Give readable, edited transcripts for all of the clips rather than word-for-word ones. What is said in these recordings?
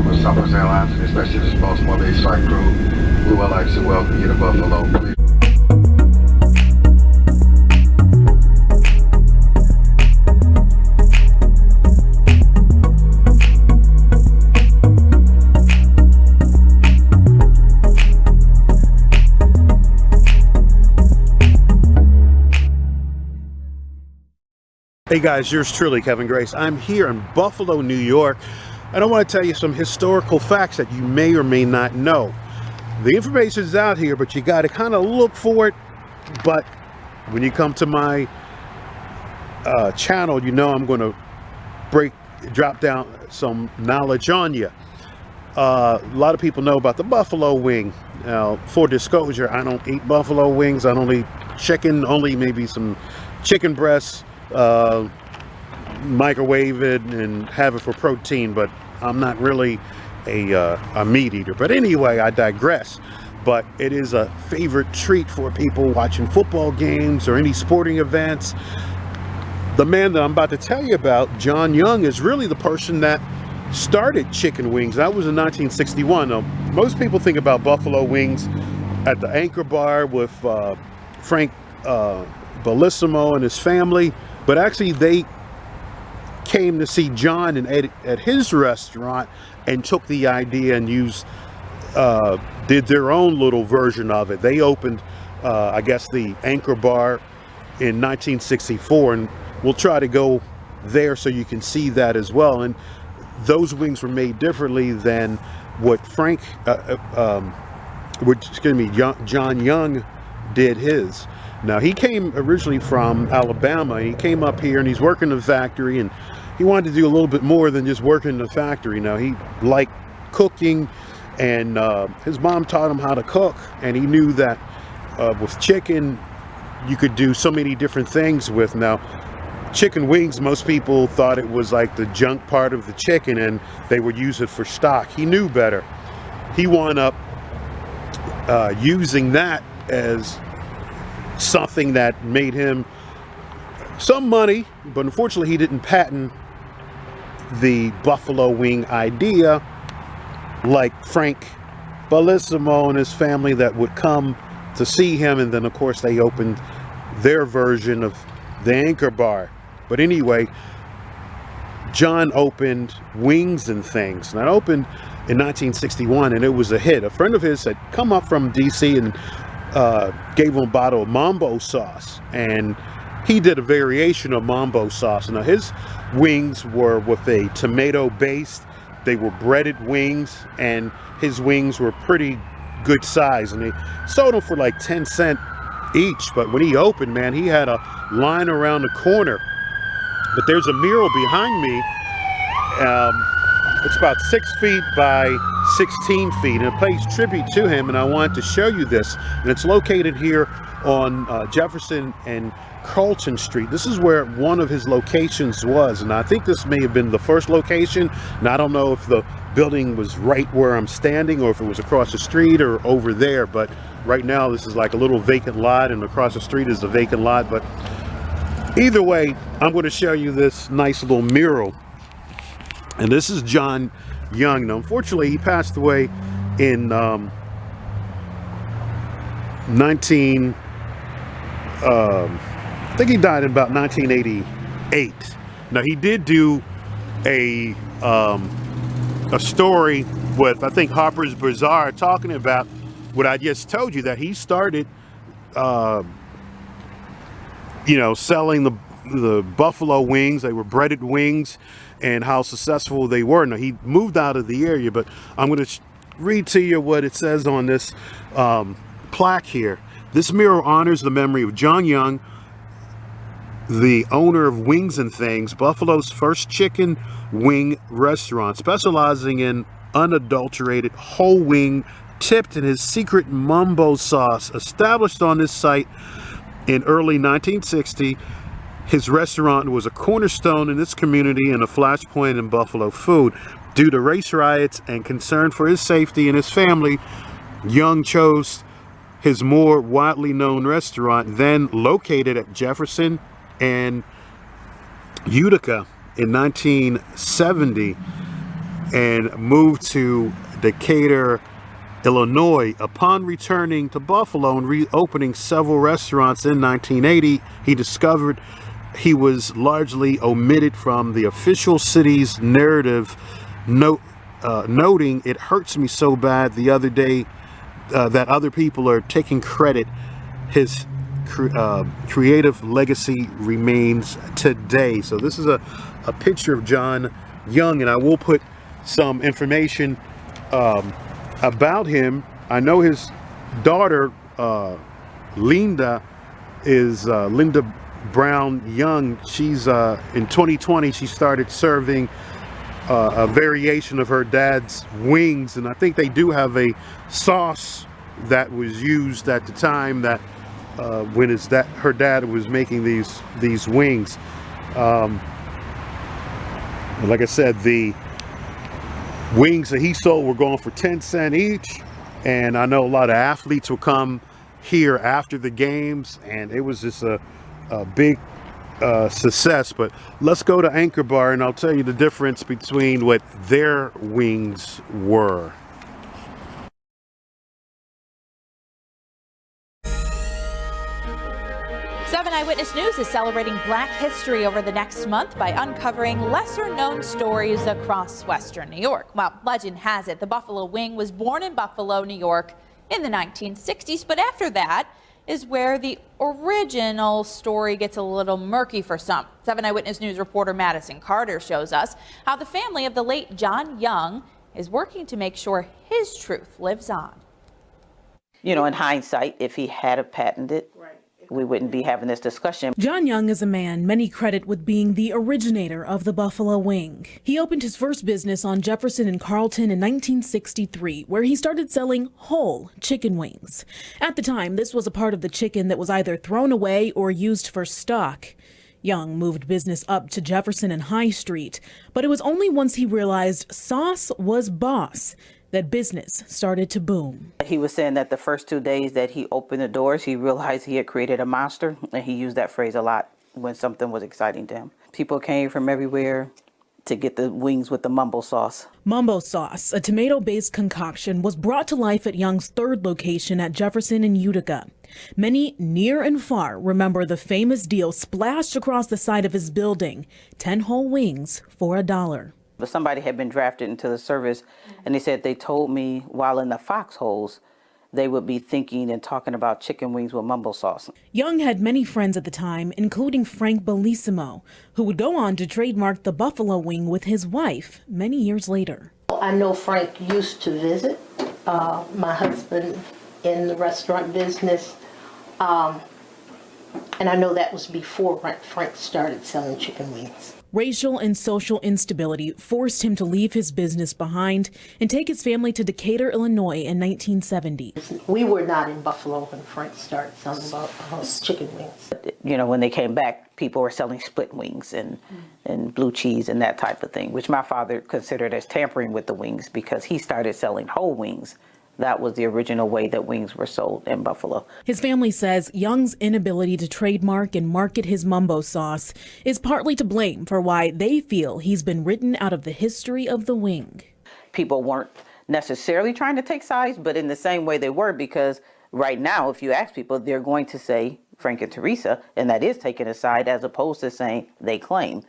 with Southwest Airlines, and especially this Baltimore-based flight crew. We would like to welcome you to Buffalo. Please. Hey guys, yours truly, Kevin Grace. I'm here in Buffalo, New York, and I want to tell you some historical facts that you may or may not know. The information is out here, but you got to kind of look for it. But when you come to my channel, you know I'm going to drop down some knowledge on you. A lot of people know about the buffalo wing. Now, for disclosure, I don't eat buffalo wings. I don't eat chicken, only maybe some chicken breasts. Microwave it and have it for protein, but I'm not really a meat eater. But anyway, I digress. But it is a favorite treat for people watching football games or any sporting events. The man that I'm about to tell you about, John Young, is really the person that started chicken wings. That was in 1961. Now, most people think about buffalo wings at the Anchor Bar with Frank Bellissimo and his family. But actually, they came to see John and at his restaurant and took the idea and did their own little version of it. They opened, I guess, the Anchor Bar in 1964, and we'll try to go there so you can see that as well. And those wings were made differently than what John Young did his. Now, he came originally from Alabama. He came up here and he's working in the factory, and he wanted to do a little bit more than just working in the factory. Now, he liked cooking, and his mom taught him how to cook, and he knew that with chicken you could do so many different things with. Now, chicken wings, most people thought it was like the junk part of the chicken and they would use it for stock. He knew better. He wound up using that as something that made him some money, but unfortunately he didn't patent the buffalo wing idea like Frank Bellissimo and his family that would come to see him, and then of course they opened their version of the Anchor Bar. But anyway, John opened Wings and Things, and that opened in 1961, and it was a hit. A friend of his had come up from DC and gave him a bottle of Mambo sauce, and he did a variation of Mambo sauce. Now, his wings were with a tomato base. They were breaded wings, and his wings were pretty good size, and they sold them for like 10 cents each. But when he opened, man, he had a line around the corner. But there's a mural behind me. It's about 6 feet by 16 feet, and it pays tribute to him, and I wanted to show you this. And it's located here on Jefferson and Carlton Street. This is where one of his locations was, and I think this may have been the first location. And I don't know if the building was right where I'm standing or if it was across the street or over there, but right now this is like a little vacant lot, and across the street is a vacant lot. But either way, I'm going to show you this nice little mural. And this is John Young. Now, unfortunately, he passed away in I think he died in about 1988. Now, he did do a story with, I think, Harper's Bazaar, talking about what I just told you, that he started, selling the buffalo wings. They were breaded wings, and how successful they were. Now, he moved out of the area, but I'm going to read to you what it says on this plaque here. This mural honors the memory of John Young, the owner of Wings and Things, Buffalo's first chicken wing restaurant, specializing in unadulterated whole wing tipped in his secret Mambo sauce. Established on this site in early 1960, his restaurant was a cornerstone in this community and a flashpoint in Buffalo food. Due to race riots and concern for his safety and his family, Young chose his more widely known restaurant, then located at Jefferson and Utica in 1970. and moved to Decatur, Illinois. Upon returning to Buffalo and reopening several restaurants in 1980, he discovered he was largely omitted from the official city's narrative, noting, "It hurts me so bad the other day that other people are taking credit. His creative legacy remains today." So this is a picture of John Young, and I will put some information about him. I know his daughter, Linda Brown Young. She's in 2020, she started serving a variation of her dad's wings, and I think they do have a sauce that was used at the time that when her dad was making these wings. Like I said, the wings that he sold were going for 10 cents each, and I know a lot of athletes will come here after the games, and it was just a big success. But let's go to Anchor Bar, and I'll tell you the difference between what their wings were. 7 Eyewitness News is celebrating Black History over the next month by uncovering lesser-known stories across Western New York. Well, legend has it the Buffalo Wing was born in Buffalo, New York in the 1960s, but after that is where the original story gets a little murky for some. 7 Eyewitness News reporter Madison Carter shows us how the family of the late John Young is working to make sure his truth lives on. You know, in hindsight, if he had have patented it, we wouldn't be having this discussion. John Young is a man many credit with being the originator of the Buffalo Wing. He opened his first business on Jefferson and Carlton in 1963, where he started selling whole chicken wings. At the time, this was a part of the chicken that was either thrown away or used for stock. Young moved business up to Jefferson and High Street, but it was only once he realized sauce was boss that business started to boom. He was saying that the first 2 days that he opened the doors, he realized he had created a monster, and he used that phrase a lot when something was exciting to him. People came from everywhere to get the wings with the mumbo sauce. Mumbo sauce, a tomato-based concoction, was brought to life at Young's third location at Jefferson and Utica. Many near and far remember the famous deal splashed across the side of his building, 10 whole wings for $1. But somebody had been drafted into the service, and they said they told me while in the foxholes, they would be thinking and talking about chicken wings with mumbo sauce. Young had many friends at the time, including Frank Bellissimo, who would go on to trademark the Buffalo Wing with his wife many years later. I know Frank used to visit my husband in the restaurant business, and I know that was before Frank started selling chicken wings. Racial and social instability forced him to leave his business behind and take his family to Decatur, Illinois in 1970. We were not in Buffalo when Frank started selling about chicken wings. You know, when they came back, people were selling split wings and blue cheese and that type of thing, which my father considered as tampering with the wings because he started selling whole wings. That was the original way that wings were sold in Buffalo. His family says Young's inability to trademark and market his mumbo sauce is partly to blame for why they feel he's been written out of the history of the wing. People weren't necessarily trying to take sides, but in the same way they were, because right now, if you ask people, they're going to say Frank and Teresa, and that is taking a side as opposed to saying they claim.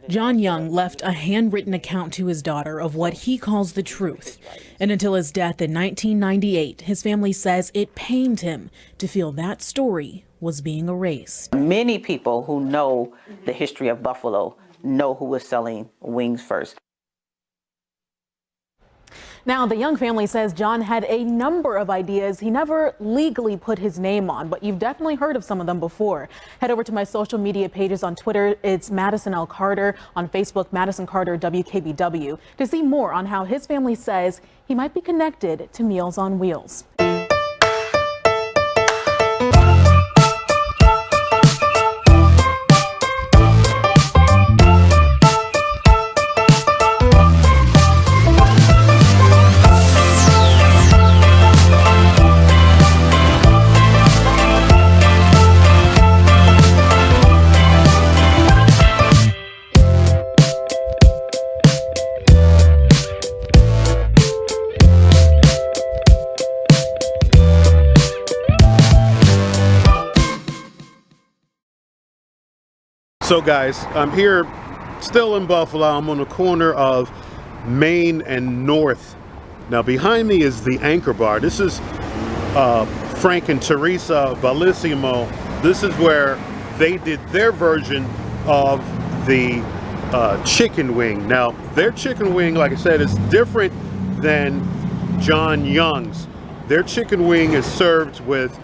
John Young left a handwritten account to his daughter of what he calls the truth. And until his death in 1998, his family says it pained him to feel that story was being erased. Many people who know the history of Buffalo know who was selling wings first. Now, the Young family says John had a number of ideas he never legally put his name on, but you've definitely heard of some of them before. Head over to my social media pages on Twitter. It's Madison L. Carter. On Facebook, Madison Carter WKBW, to see more on how his family says he might be connected to Meals on Wheels. So guys, I'm here still in Buffalo. I'm on the corner of Main and North. Now behind me is the Anchor Bar. This is Frank and Teresa Bellissimo. This is where they did their version of the chicken wing. Now their chicken wing, like I said, is different than John Young's. Their chicken wing is served with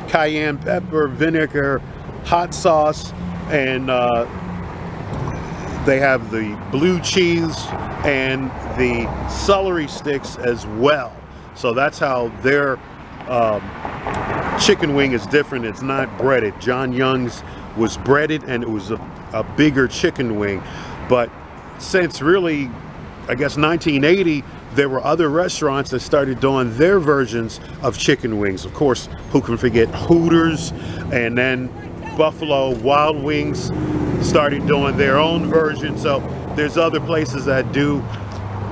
cayenne pepper, vinegar, hot sauce, and they have the blue cheese and the celery sticks as well. So that's how their chicken wing is different. It's not breaded. John Young's was breaded and it was a bigger chicken wing. But since really, I guess 1980, there were other restaurants that started doing their versions of chicken wings. Of course, who can forget Hooters, and then Buffalo Wild Wings started doing their own version. So there's other places that do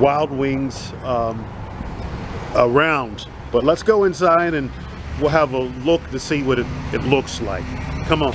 wild wings around. But let's go inside and we'll have a look to see what it looks like. Come on.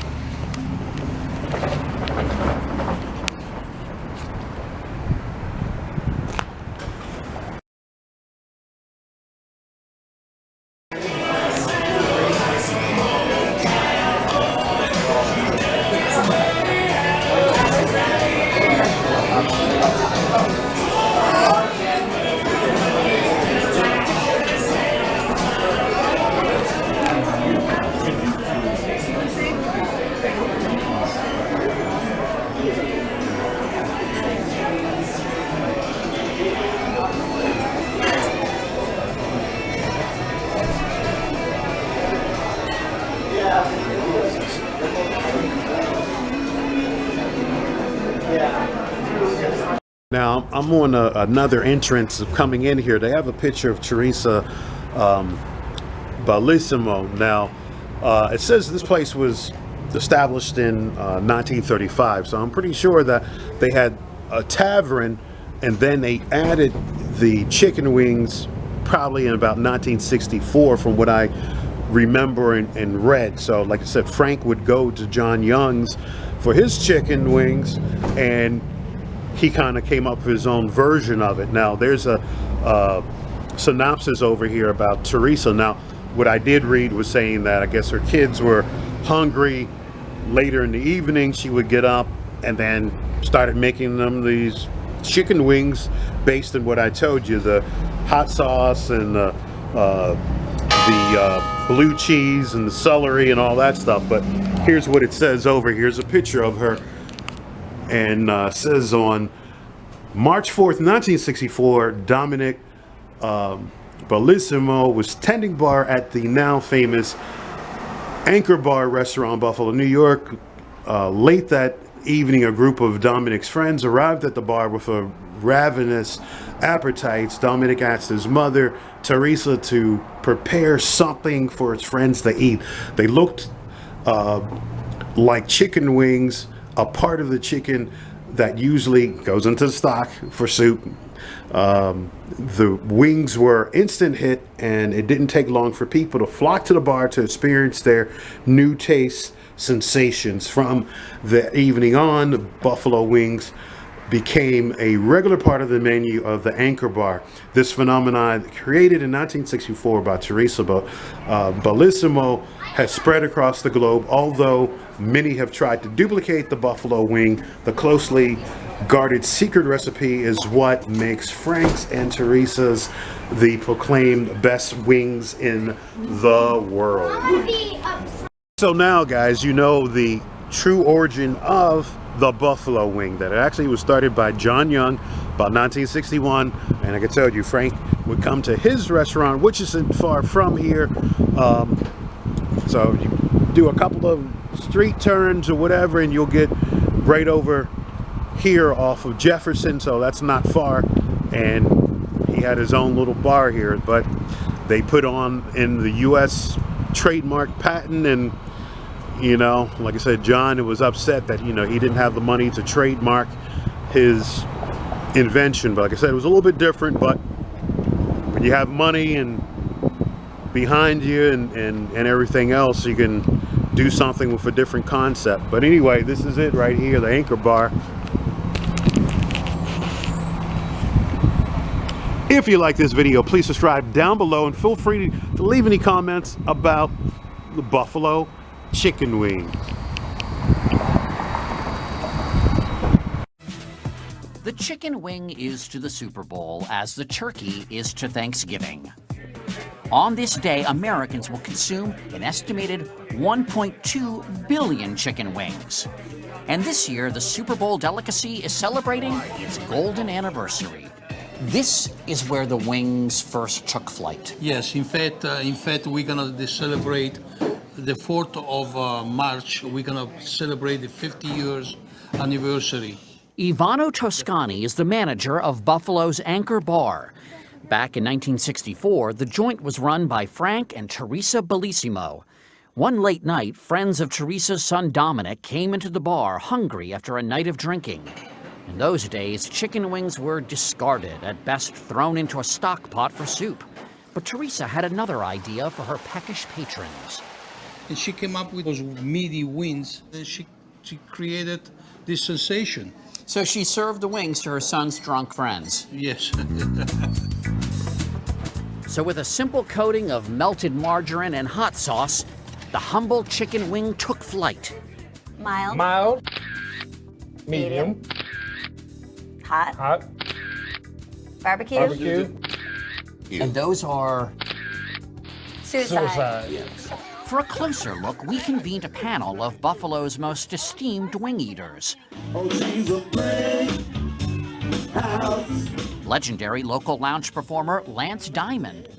Now I'm on another entrance coming in here. They have a picture of Teresa Bellissimo. Now it says this place was established in 1935, so I'm pretty sure that they had a tavern and then they added the chicken wings probably in about 1964 from what I remember and read. So like I said, Frank would go to John Young's for his chicken wings, and he kind of came up with his own version of it. Now there's a synopsis over here about Teresa. Now what I did read was saying that I guess her kids were hungry. Later in the evening she would get up and then started making them these chicken wings based on what I told you, the hot sauce and the blue cheese and the celery and all that stuff. But here's what it says over. Here's a picture of her, and says on March 4th, 1964, Dominic Bellissimo was tending bar at the now famous Anchor Bar restaurant in Buffalo, New York. Late that evening, a group of Dominic's friends arrived at the bar with a ravenous appetites. Dominic asked his mother, Teresa, to prepare something for his friends to eat. They looked like chicken wings, a part of the chicken that usually goes into the stock for soup. The wings were instant hit, and it didn't take long for people to flock to the bar to experience their new taste sensations. From the evening on, the Buffalo wings became a regular part of the menu of the Anchor Bar. This phenomenon, created in 1964 by Teresa Bellissimo, has spread across the globe. Although many have tried to duplicate the Buffalo wing, the closely guarded secret recipe is what makes Frank's and Teresa's the proclaimed best wings in the world. So now, guys, you know the true origin of the Buffalo wing, that it actually was started by John Young about 1961, and like I told you, Frank would come to his restaurant, which isn't far from here. So you do a couple of street turns or whatever and you'll get right over here off of Jefferson, so that's not far. And he had his own little bar here, but they put on in the US trademark patent, and you know, like I said, John was upset that, you know, he didn't have the money to trademark his invention. But like I said, it was a little bit different. But when you have money and behind you and everything else, you can do something with a different concept. But anyway, this is it right here, the Anchor Bar. If you like this video, please subscribe down below and feel free to leave any comments about the buffalo chicken wing. The chicken wing is to the Super Bowl as the turkey is to Thanksgiving. On this day, Americans will consume an estimated 1.2 billion chicken wings. And this year, the Super Bowl delicacy is celebrating its golden anniversary. This is where the wings first took flight. Yes, in fact, we're gonna celebrate the 4th of March. We're gonna celebrate the 50 years anniversary. Ivano Toscani is the manager of Buffalo's Anchor Bar. Back in 1964, the joint was run by Frank and Teresa Bellissimo. One late night, friends of Teresa's son Dominic came into the bar hungry after a night of drinking. In those days, chicken wings were discarded, at best thrown into a stock pot for soup. But Teresa had another idea for her peckish patrons. And she came up with those meaty wings, and she created this sensation. So she served the wings to her son's drunk friends. Yes. So with a simple coating of melted margarine and hot sauce, the humble chicken wing took flight. Mild. Mild. Medium. Hot. Hot. Barbecue. Barbecue. And those are... Suicide. Suicide. For a closer look, we convened a panel of Buffalo's most esteemed wing eaters. Legendary local lounge performer Lance Diamond.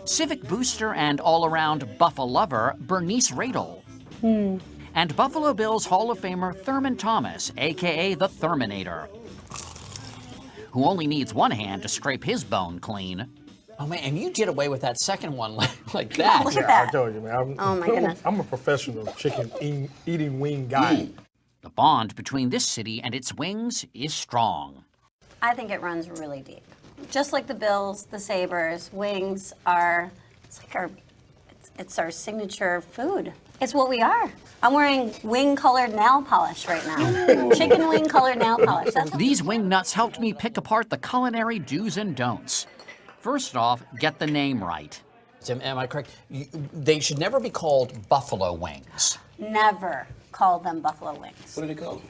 Civic booster and all-around Buffalo lover Bernice Radel. And Buffalo Bills Hall of Famer Thurman Thomas, a.k.a. the Thurminator, who only needs one hand to scrape his bone clean. Oh man, and you did away with that second one like that. Look at Yeah, that. I told you, man. Oh my goodness. I'm a professional chicken eating wing guy. The bond between this city and its wings is strong. I think it runs really deep. Just like the Bills, the Sabres, wings are, it's our signature food. It's what we are. I'm wearing wing-colored nail polish right now. Chicken wing-colored nail polish. That's These wing nuts helped me pick apart the culinary do's and don'ts. First off, get the name right. Am I correct? They should never be called buffalo wings. never call them buffalo wings. What do they call them?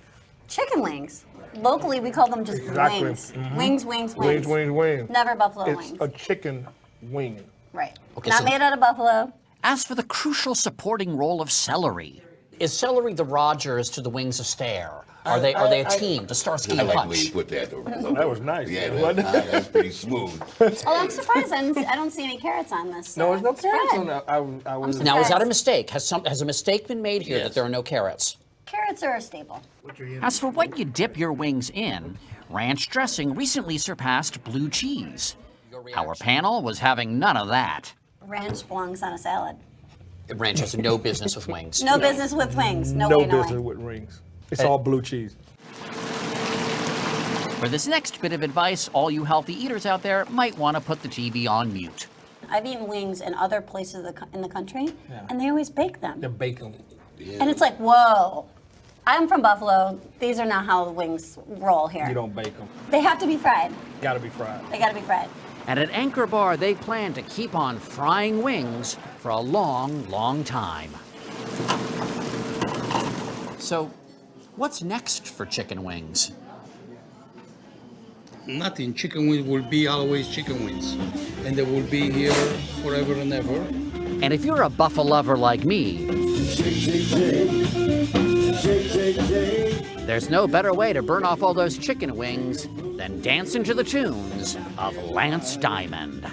Chicken wings. Locally, we call them just Exactly. wings. Mhm. Wings, wings, wings. Wings. Never buffalo It's wings. a chicken wing. Right. Okay, Not so- made out of buffalo. As for the crucial supporting role of celery, is celery the Rogers to the Wings of Stare? Are they a team, the Starsky I and like the way you Hutch? put that. That was nice. Yeah, wasn't it? that's pretty smooth. Oh, I'm surprised. I don't see any carrots on this. No, there's no It's carrots good. on that. I was. I'm Now, is that a surprised. mistake? Has a mistake been made here that Yes. there are no carrots? Carrots are a staple. As for what you dip your wings in, ranch dressing recently surpassed blue cheese. Our panel was having none of that. Ranch belongs on a salad. Ranch has no business with wings. No business with wings. No, no way, no business way. with rings. It's all blue cheese. For this next bit of advice, all you healthy eaters out there might want to put the TV on mute. I've eaten wings in other places in the country, and they always bake them. The bacon. And it's like, whoa. I'm from Buffalo. These are not how the wings roll here. You don't bake them. They have to be fried. Gotta be fried. They gotta be fried. And at Anchor Bar, they plan to keep on frying wings for a long, long time. So, what's next for chicken wings? Nothing. Chicken wings will be always chicken wings. And they will be here forever and ever. And if you're a buffalo lover like me, there's no better way to burn off all those chicken wings than dancing to the tunes of Lance Diamond.